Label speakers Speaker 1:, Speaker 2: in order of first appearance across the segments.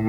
Speaker 1: Hey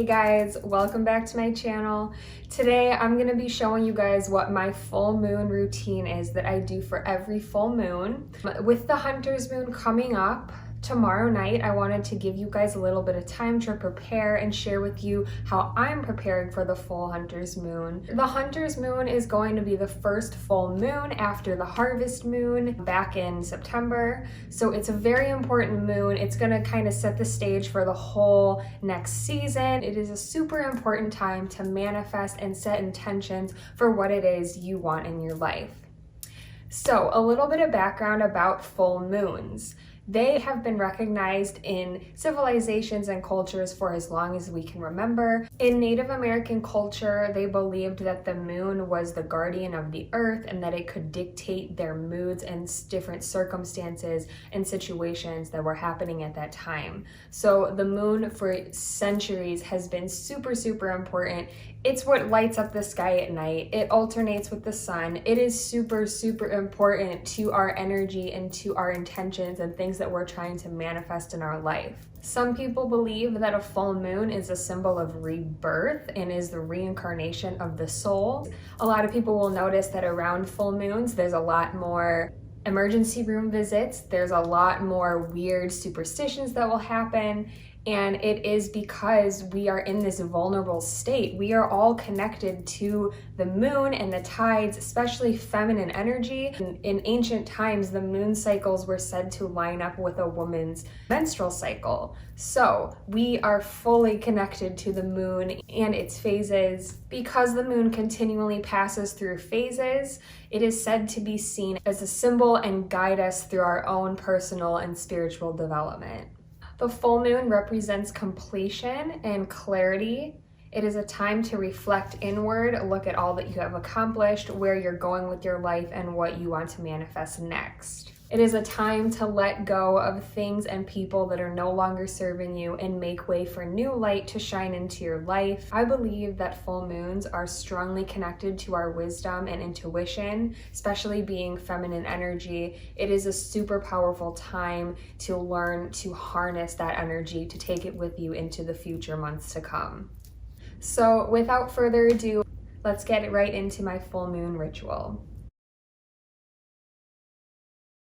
Speaker 1: guys, welcome back to my channel. Today I'm going to be showing you guys what my full moon routine is that I do for every full moon. With the Hunter's Moon coming up tomorrow night, I wanted to give you guys a little bit of time to prepare and share with you how I'm preparing for the full Hunter's Moon. The Hunter's Moon is going to be the first full moon after the harvest moon back in September. So it's a very important moon. It's going to kind of set the stage for the whole next season. It is a super important time to manifest and set intentions for what it is you want in your life. So a little bit of background about full moons. They have been recognized in civilizations and cultures for as long as we can remember. In Native American culture, they believed that the moon was the guardian of the earth and that it could dictate their moods and different circumstances and situations that were happening at that time. So the moon for centuries has been super, super important. It's what lights up the sky at night. It alternates with the sun. It is super, super important to our energy and to our intentions and things that we're trying to manifest in our life. Some people believe that a full moon is a symbol of rebirth and is the reincarnation of the soul. A lot of people will notice that around full moons, there's a lot more emergency room visits. There's a lot more weird superstitions that will happen. And it is because we are in this vulnerable state. We are all connected to the moon and the tides, especially feminine energy. In ancient times, the moon cycles were said to line up with a woman's menstrual cycle. So we are fully connected to the moon and its phases. Because the moon continually passes through phases, it is said to be seen as a symbol and guide us through our own personal and spiritual development. The full moon represents completion and clarity. It is a time to reflect inward, look at all that you have accomplished, where you're going with your life, and what you want to manifest next. It is a time to let go of things and people that are no longer serving you and make way for new light to shine into your life. I believe that full moons are strongly connected to our wisdom and intuition, especially being feminine energy. It is a super powerful time to learn to harness that energy, to take it with you into the future months to come. So without further ado, let's get right into my full moon ritual.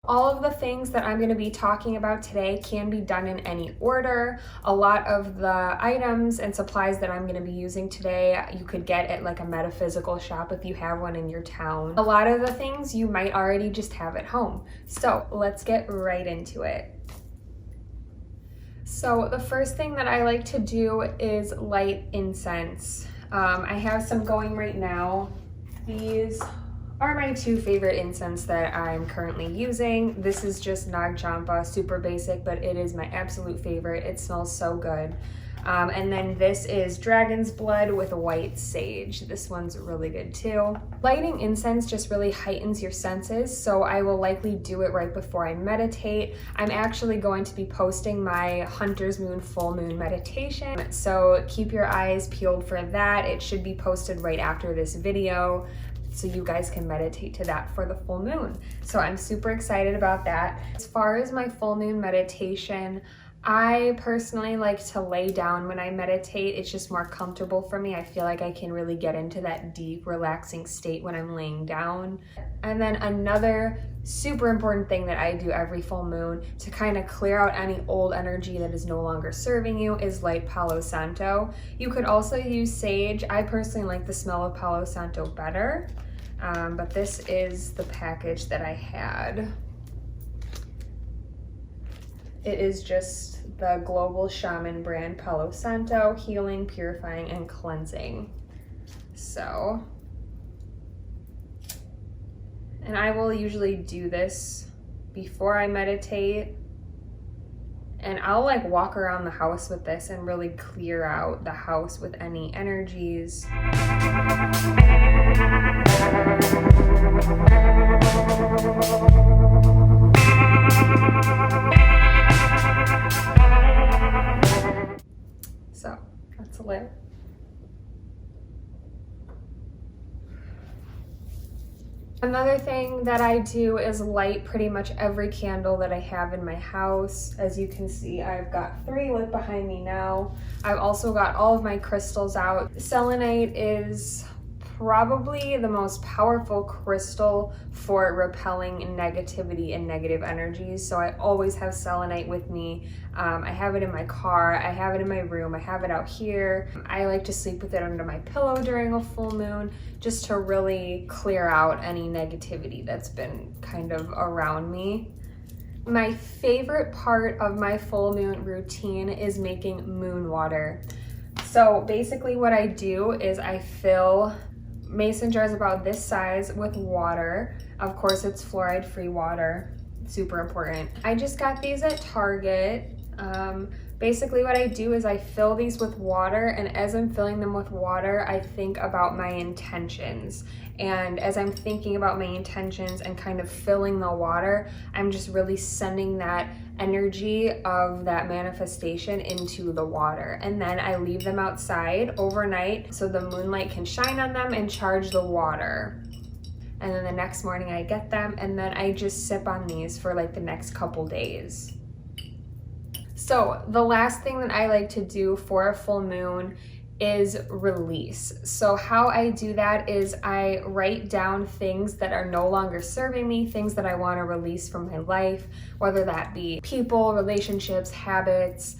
Speaker 1: All of the things that I'm going to be talking about today can be done in any order. A lot of the items and supplies that I'm going to be using today, you could get at like a metaphysical shop if you have one in your town. A lot of the things you might already just have at home. So let's get right into it. So the first thing that I like to do is light incense. I have some going right now. These are my two favorite incense that I'm currently using. This is just champa, super basic, but it is my absolute favorite. It smells so good. And then this is dragon's blood with white sage. This one's really good too. Lighting incense just really heightens your senses, so I will likely do it right before I meditate. I'm actually going to be posting my Hunter's Moon full moon meditation, so keep your eyes peeled for that. It should be posted right after this video, so you guys can meditate to that for the full moon. So I'm super excited about that. As far as my full moon meditation, I personally like to lay down when I meditate. It's just more comfortable for me. I feel like I can really get into that deep, relaxing state when I'm laying down. And then another super important thing that I do every full moon to kind of clear out any old energy that is no longer serving you is light Palo Santo. You could also use sage. I personally like the smell of Palo Santo better. But this is the package that I had. It is just the Global Shaman brand Palo Santo, healing, purifying, and cleansing. So, and I will usually do this before I meditate. And I'll like walk around the house with this and really clear out the house with any energies. So that's lit. Another thing that I do is light pretty much every candle that I have in my house. As you can see, I've got 3 lit behind me now. I've also got all of my crystals out. Selenite is probably the most powerful crystal for repelling negativity and negative energies. So I always have selenite with me. I have it in my car, I have it in my room, I have it out here. I like to sleep with it under my pillow during a full moon, just to really clear out any negativity that's been kind of around me. My favorite part of my full moon routine is making moon water. So basically what I do is I fill mason jars about this size with water. Of course, it's fluoride-free water, super important. I just got these at Target. Basically what I do is I fill these with water, and as I'm filling them with water, I think about my intentions. And as I'm thinking about my intentions and kind of filling the water, I'm just really sending that energy of that manifestation into the water. And then I leave them outside overnight so the moonlight can shine on them and charge the water. And then the next morning I get them, and then I just sip on these for like the next couple days. So the last thing that I like to do for a full moon is release. So how I do that is I write down things that are no longer serving me, things that I want to release from my life, whether that be people, relationships, habits,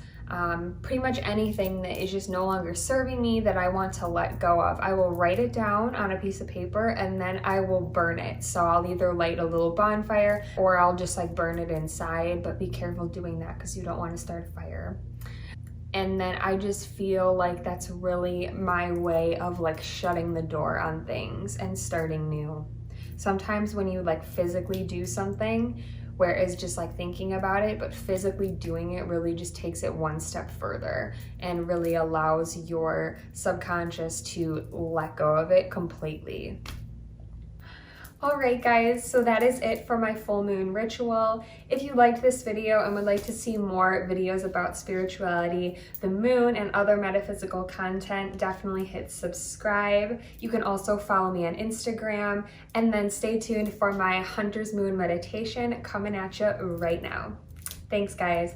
Speaker 1: pretty much anything that is just no longer serving me that I want to let go of. I will write it down on a piece of paper and then I will burn it. So I'll either light a little bonfire or I'll just like burn it inside, but be careful doing that because you don't want to start a fire. And then I just feel like that's really my way of like shutting the door on things and starting new. Sometimes when you like physically do something, where it's just like thinking about it, but physically doing it really just takes it one step further and really allows your subconscious to let go of it completely. All right, guys, so that is it for my full moon ritual. If you liked this video and would like to see more videos about spirituality, the moon, and other metaphysical content, definitely hit subscribe. You can also follow me on Instagram, and then stay tuned for my Hunter's Moon meditation coming at you right now. Thanks, guys.